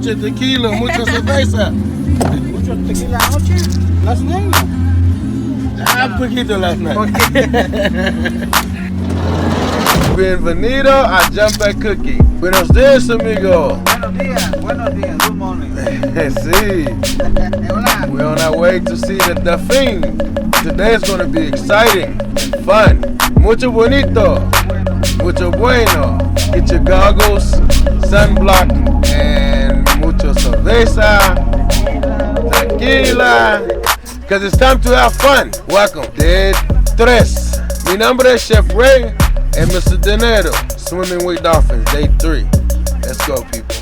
mucho tequila, mucha cerveza. Mucho tequila anoche, last night. Ah, poquito last night. Bienvenido a Jump Cooking. Buenos días, amigo. Buenos días, good morning. Sí. Hola. We're on our way to see the Dolphins. Today is going to be exciting and fun. Mucho bonito. Mucho bueno. Get your goggles, sunblock, and mucho cerveza, tequila, because it's time to have fun. Welcome. Day 3. Mi nombre es Chef Ray and Mr. Dinero, Swimming with Dolphins, Day 3. Let's go, people.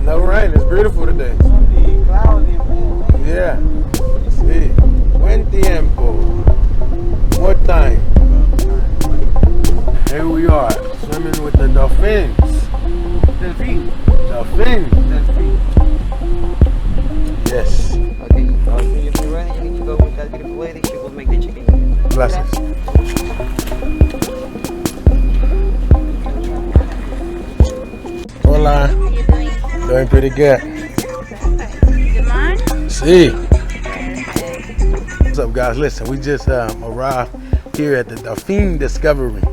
No rain, it's beautiful today. Yeah. Sí. Buen tiempo. More time. Here we are, swimming with the dolphins. Delfín. Dolphins. Delfín. Yes. Okay, so you're ready. You need to go with that beautiful lady. She will make the chicken. Gracias. Hola. Doing pretty good. See. What's up, guys? Listen, we just arrived here at the Dolphin Discovery.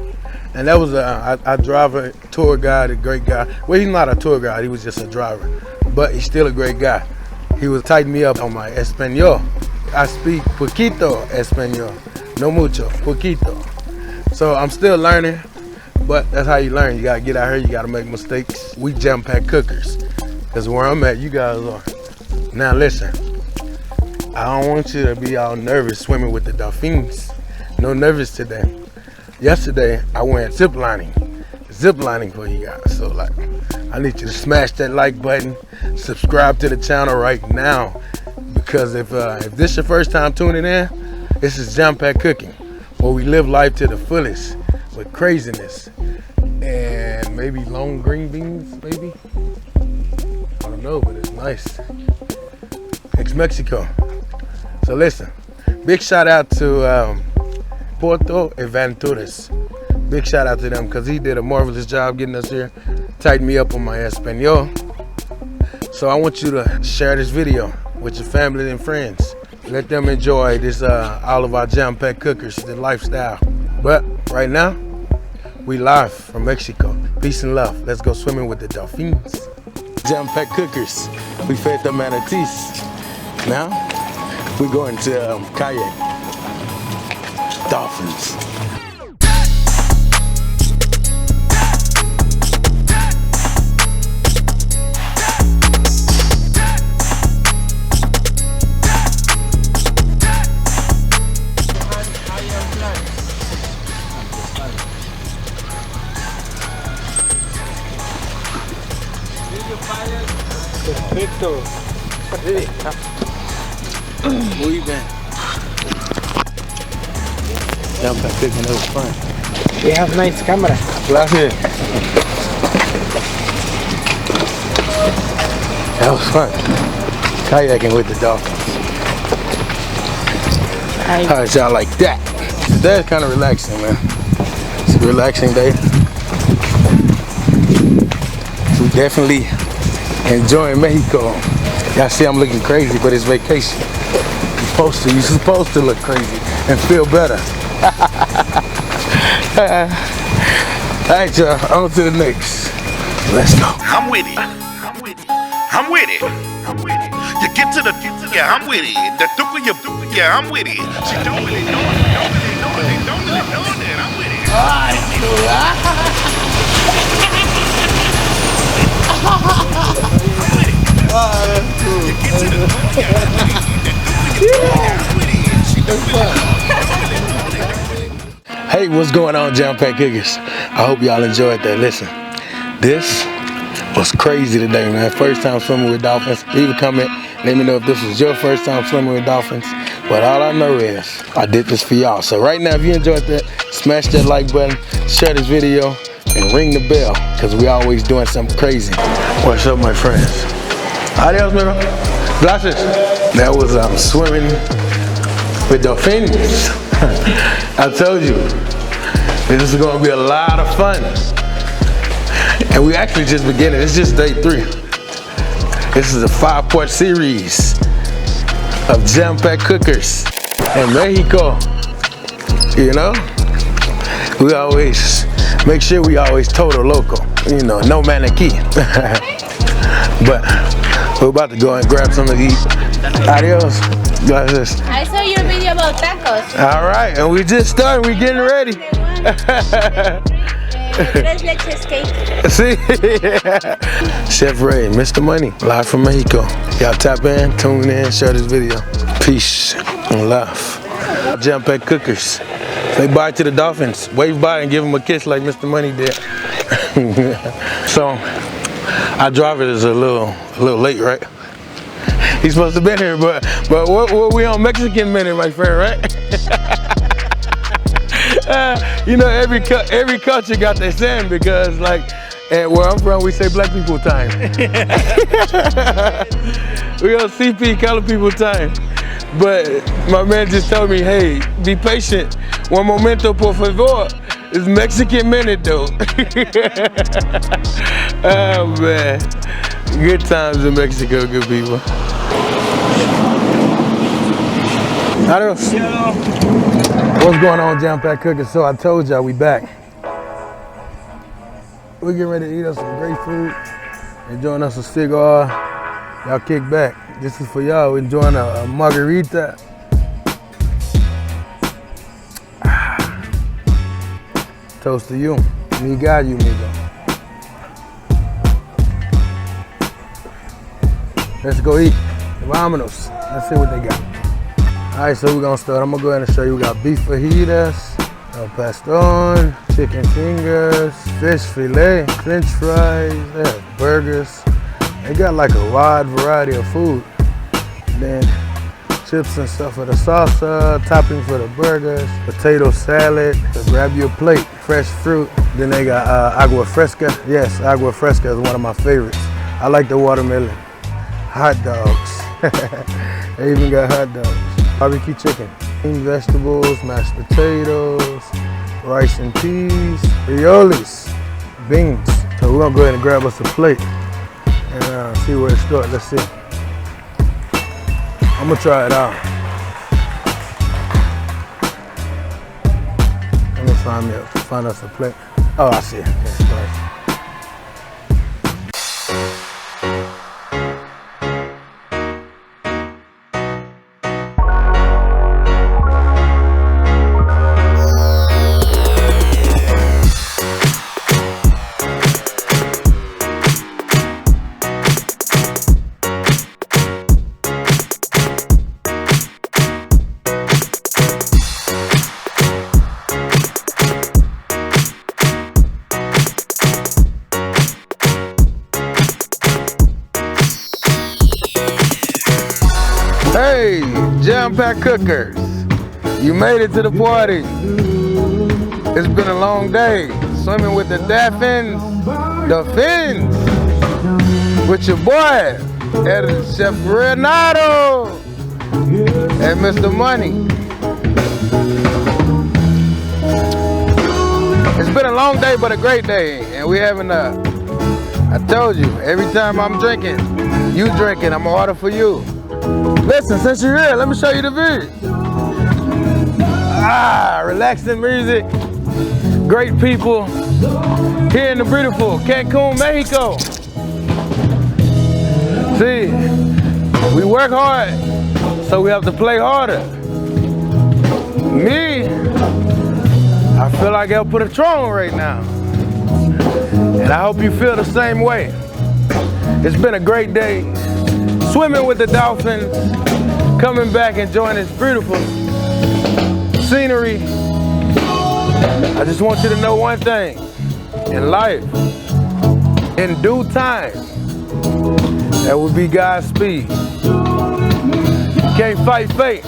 And that was a driver, tour guide, a great guy. Well, he's not a tour guide, he was just a driver. But he's still a great guy. He was tightening me up on my Espanol. I speak poquito Espanol. No mucho, poquito. So I'm still learning, but that's how you learn. You gotta get out here, you gotta make mistakes. We jump pack cookers. That's where I'm at, you guys are. Now listen, I don't want you to be all nervous swimming with the dolphins. No nervous today. Yesterday, I went ziplining for you guys. So like, I need you to smash that like button, subscribe to the channel right now. Because if this is your first time tuning in, this is Jump Pack Cooking, where we live life to the fullest with craziness. And maybe long green beans, maybe? I don't know, but it's nice. Ex-Mexico. So listen, big shout out to Porto Aventuras. Big shout out to them because he did a marvelous job getting us here, tightened me up on my Espanol. So I want you to share this video with your family and friends. Let them enjoy this, all of our jam pack cookers, the lifestyle. But right now, we live from Mexico. Peace and love. Let's go swimming with the dolphins. Jam pack cookers. We fed the manatees. Now, we're going to kayak. Dolphins. Perfecto. Muy bien. Jump back cooking, it was fun. We have nice camera. Gracias. That was fun. Kayaking with the dolphins. How did y'all like that? Today's kind of relaxing, man. It's a relaxing day. We definitely enjoying Mexico. Y'all see I'm looking crazy, but it's vacation. You're supposed to look crazy and feel better. Alright, y'all, on to the next. Let's go. I'm with it. I'm with it. You get to the, yeah, I'm with it. The duke of your, yeah, I'm with it. She don't really know it. I'm with it. You get to the, Hey, what's going on, Jam Pack Cookers? I hope y'all enjoyed that. Listen, this was crazy today, man. First time swimming with dolphins. Leave a comment. Let me know if this was your first time swimming with dolphins. But all I know is I did this for y'all. So right now, if you enjoyed that, smash that like button, share this video, and ring the bell, because we always doing something crazy. What's up, my friends? Adios, man. Gracias. That was swimming with dolphins. I told you, this is gonna be a lot of fun. And we actually just beginning. It's just day 3. This is a 5-part series of jam-packed cookers in Mexico. You know, we always make sure we always total local. You know, no manaki. But we're about to go and grab something to eat. Adios. Gracias. I saw your video about tacos. All right, and we just started. We getting ready. Tres leches cake. See? Chef Ray, Mr. Money, live from Mexico. Y'all tap in, tune in, share this video. Peace and love. Jam-packed cookers. Say bye to the Dolphins. Wave bye and give them a kiss like Mr. Money did. So, our driver is a little late, right? He's supposed to be here, but we on Mexican minute, my friend, right? You know, every culture got their saying because, like, and where I'm from, we say black people time. We on CP, color people time. But my man just told me, hey, be patient. Un momento, por favor. It's Mexican minute, though. Oh, man. Good times in Mexico, good people. Adios. What's going on, Jam-Packed Cooking? So I told y'all we back. We're getting ready to eat us some great food, enjoying us a cigar. Y'all kick back. This is for y'all. We're enjoying a margarita. Toast to you. Me got you, amigo. Let's go eat. Vámonos. Let's see what they got. All right, so we're gonna start. I'm gonna go ahead and show you. We got beef fajitas, el pastor, chicken fingers, fish fillet, french fries, they have burgers. They got like a wide variety of food. Then chips and stuff for the salsa, topping for the burgers, potato salad. So grab your plate, fresh fruit. Then they got agua fresca. Yes, agua fresca is one of my favorites. I like the watermelon. Hot dogs. They even got hot dogs. Barbecue chicken, green vegetables, mashed potatoes, rice and peas, riolis, beans. So we're gonna go ahead and grab us a plate and see where it starts. Let's see. I'm gonna try it out. Let me find us a plate. Oh, I see it. That's nice. Hey, jam-packed cookers, you made it to the party. It's been a long day, swimming with the Dolphins, with your boy, Chef Renato, and Mr. Money. It's been a long day, but a great day, and we having I told you, every time I'm drinking, you drinking, I'm gonna order for you. Listen, since you're here, let me show you the view. Relaxing music, great people here in the beautiful CANCUN, Mexico. See, we work hard, so we have to play harder. Me, I feel like El Patron right now. And I hope you feel the same way. It's been a great day. Swimming with the Dolphins, coming back, enjoying this beautiful scenery. I just want you to know one thing. In life, in due time, that will be God's speed. You can't fight fate.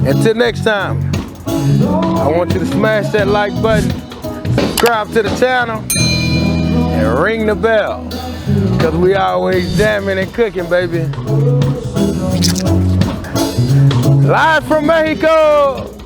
Until next time, I want you to smash that like button, subscribe to the channel, and ring the bell. Cause we always jamming and cooking, baby. Live from Mexico.